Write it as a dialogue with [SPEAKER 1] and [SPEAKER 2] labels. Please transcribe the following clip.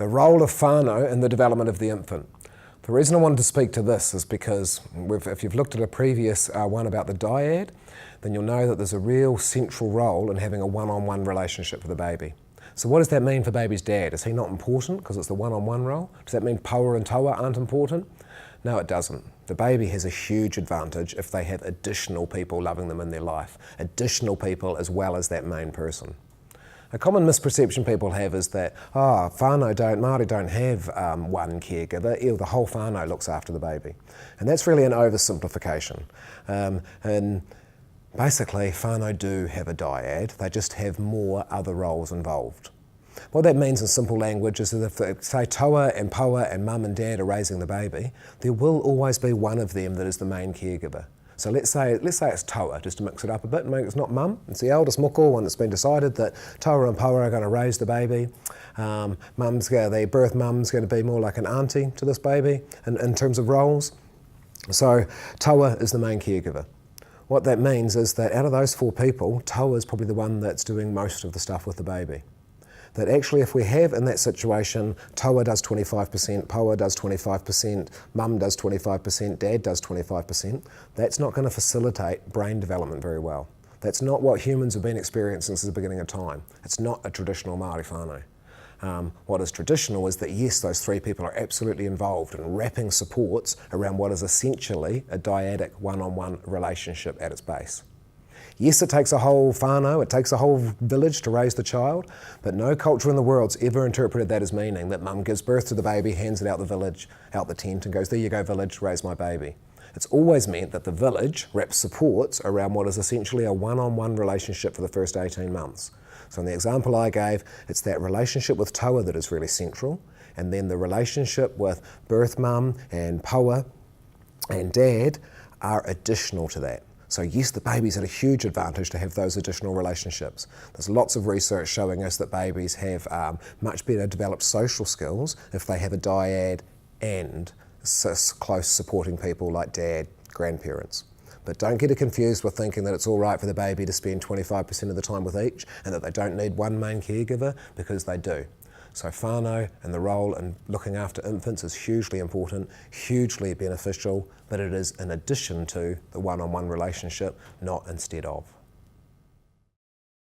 [SPEAKER 1] The role of whānau in the development of the infant. The reason I wanted to speak to this is because if you've looked at a previous one about the dyad, then you'll know that there's a real central role in having a one-on-one relationship with the baby. So what does that mean for baby's dad? Is he not important because it's the one-on-one role? Does that mean paua and taua aren't important? No, it doesn't. The baby has a huge advantage if they have additional people loving them in their life, additional people as well as that main person. A common misperception people have is that, Māori don't have one caregiver, the whole whānau looks after the baby. And that's really an oversimplification. And basically, whānau do have a dyad, they just have more other roles involved. What that means in simple language is that if, say, taua and paua and mum and dad are raising the baby, there will always be one of them that is the main caregiver. So let's say it's taua, just to mix it up a bit and make it's not mum. It's the eldest moko, one that's been decided that taua and paua are going to raise the baby. The birth mum's going to be more like an auntie to this baby in terms of roles. So taua is the main caregiver. What that means is that out of those four people, taua is probably the one that's doing most of the stuff with the baby. That actually if we have in that situation, taua does 25%, paua does 25%, mum does 25%, dad does 25%, that's not going to facilitate brain development very well. That's not what humans have been experiencing since the beginning of time. It's not a traditional Māori whānau. What is traditional is that yes, those three people are absolutely involved in wrapping supports around what is essentially a dyadic one-on-one relationship at its base. Yes, it takes a whole whānau, it takes a whole village to raise the child, but no culture in the world's ever interpreted that as meaning that mum gives birth to the baby, hands it out the village, out the tent and goes, there you go village, raise my baby. It's always meant that the village wraps supports around what is essentially a one-on-one relationship for the first 18 months. So in the example I gave, it's that relationship with taua that is really central, and then the relationship with birth mum and paua and dad are additional to that. So yes, the baby's at a huge advantage to have those additional relationships. There's lots of research showing us that babies have much better developed social skills if they have a dyad and close supporting people like dad, grandparents. But don't get it confused with thinking that it's all right for the baby to spend 25% of the time with each and that they don't need one main caregiver, because they do. So whānau and the role in looking after infants is hugely important, hugely beneficial, but it is in addition to the one-on-one relationship, not instead of.